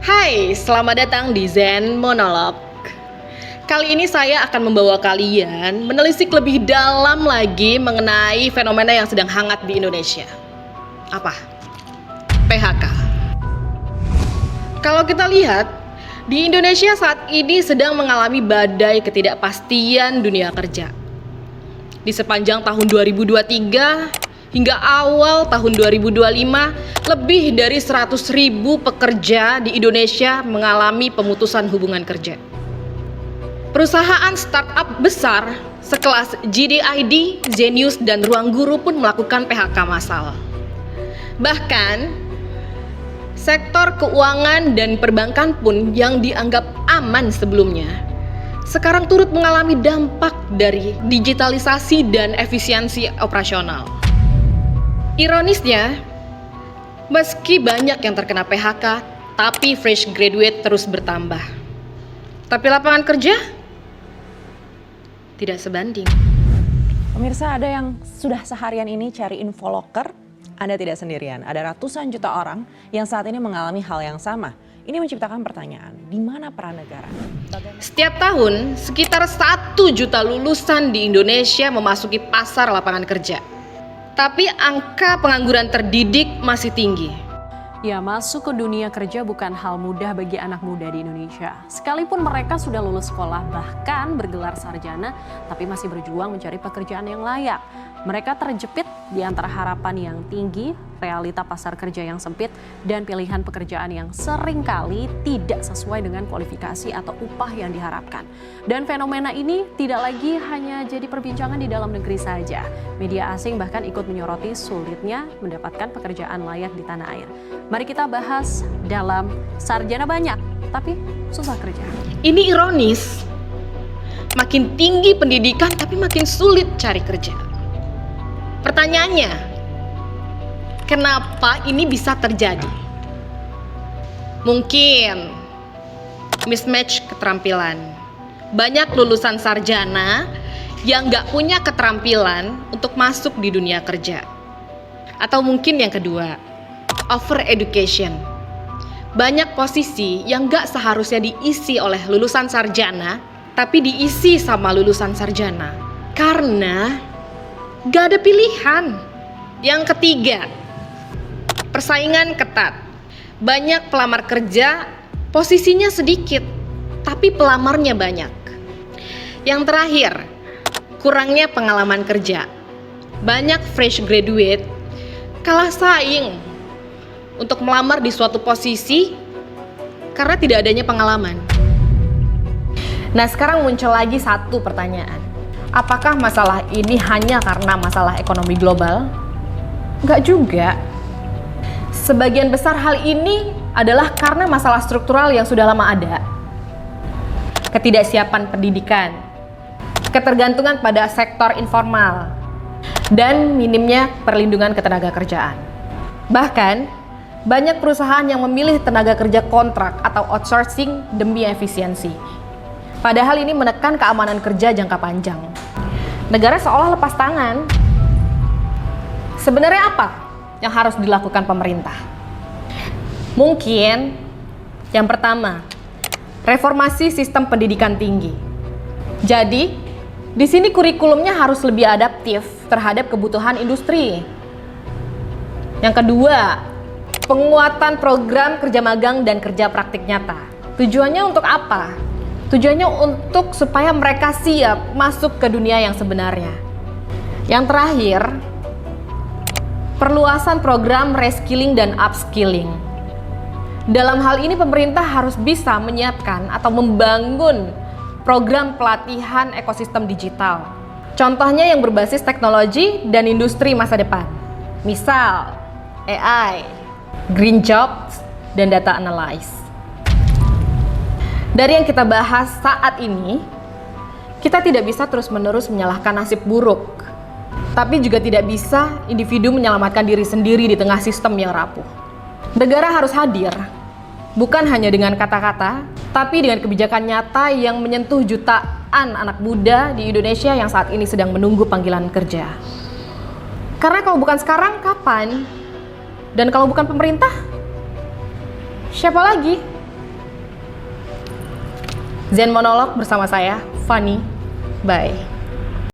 Hai, selamat datang di Zen Monolog. Kali ini saya akan membawa kalian menelisik lebih dalam lagi mengenai fenomena yang sedang hangat di Indonesia. Apa? PHK. Kalau kita lihat, di Indonesia saat ini sedang mengalami badai ketidakpastian dunia kerja. Di sepanjang tahun 2023 hingga awal tahun 2025, lebih dari 100.000 pekerja di Indonesia mengalami pemutusan hubungan kerja. Perusahaan startup besar sekelas JDID, Zenius, dan Ruang Guru pun melakukan PHK massal. Bahkan, sektor keuangan dan perbankan pun yang dianggap aman sebelumnya, sekarang turut mengalami dampak dari digitalisasi dan efisiensi operasional. Ironisnya, meski banyak yang terkena PHK, tapi fresh graduate terus bertambah. Tapi lapangan kerja tidak sebanding. Pemirsa, ada yang sudah seharian ini cari info loker, Anda tidak sendirian. Ada ratusan juta orang yang saat ini mengalami hal yang sama. Ini menciptakan pertanyaan, di mana peran negara? Setiap tahun, sekitar 1 juta lulusan di Indonesia memasuki pasar lapangan kerja. Tapi angka pengangguran terdidik masih tinggi. Ya, masuk ke dunia kerja bukan hal mudah bagi anak muda di Indonesia. Sekalipun mereka sudah lulus sekolah, bahkan bergelar sarjana, tapi masih berjuang mencari pekerjaan yang layak. Mereka terjepit di antara harapan yang tinggi, realita pasar kerja yang sempit, dan pilihan pekerjaan yang seringkali tidak sesuai dengan kualifikasi atau upah yang diharapkan. Dan fenomena ini tidak lagi hanya jadi perbincangan di dalam negeri saja. Media asing bahkan ikut menyoroti sulitnya mendapatkan pekerjaan layak di tanah air. Mari kita bahas dalam Sarjana Banyak, tapi susah kerja. Ini ironis. Makin tinggi pendidikan tapi makin sulit cari kerja. Pertanyaannya, kenapa ini bisa terjadi? Mungkin mismatch keterampilan. Banyak lulusan sarjana yang gak punya keterampilan untuk masuk di dunia kerja. Atau mungkin yang kedua, over education. Banyak posisi yang gak seharusnya diisi oleh lulusan sarjana, tapi diisi sama lulusan sarjana karena gak ada pilihan. Yang ketiga, persaingan ketat. Banyak pelamar kerja, posisinya sedikit, tapi pelamarnya banyak. Yang terakhir, kurangnya pengalaman kerja. Banyak fresh graduate kalah saing untuk melamar di suatu posisi karena tidak adanya pengalaman. Nah, sekarang muncul lagi satu pertanyaan. Apakah masalah ini hanya karena masalah ekonomi global? Enggak juga. Sebagian besar hal ini adalah karena masalah struktural yang sudah lama ada. Ketidaksiapan pendidikan, ketergantungan pada sektor informal, dan minimnya perlindungan ketenaga kerjaan. Bahkan, banyak perusahaan yang memilih tenaga kerja kontrak atau outsourcing demi efisiensi. Padahal ini menekan keamanan kerja jangka panjang. Negara seolah lepas tangan. Sebenarnya apa yang harus dilakukan pemerintah? Mungkin yang pertama, reformasi sistem pendidikan tinggi. Jadi, di sini kurikulumnya harus lebih adaptif terhadap kebutuhan industri. Yang kedua, penguatan program kerja magang dan kerja praktik nyata. Tujuannya untuk apa? Tujuannya untuk supaya mereka siap masuk ke dunia yang sebenarnya. Yang terakhir, perluasan program reskilling dan upskilling. Dalam hal ini pemerintah harus bisa menyiapkan atau membangun program pelatihan ekosistem digital. Contohnya yang berbasis teknologi dan industri masa depan. Misal, AI, green jobs, dan data analysis. Dari yang kita bahas saat ini, kita tidak bisa terus-menerus menyalahkan nasib buruk. Tapi juga tidak bisa individu menyelamatkan diri sendiri di tengah sistem yang rapuh. Negara harus hadir, bukan hanya dengan kata-kata, tapi dengan kebijakan nyata yang menyentuh jutaan anak muda di Indonesia yang saat ini sedang menunggu panggilan kerja. Karena kalau bukan sekarang, kapan? Dan kalau bukan pemerintah, siapa lagi? Zen Monolog bersama saya, Fanny. Bye.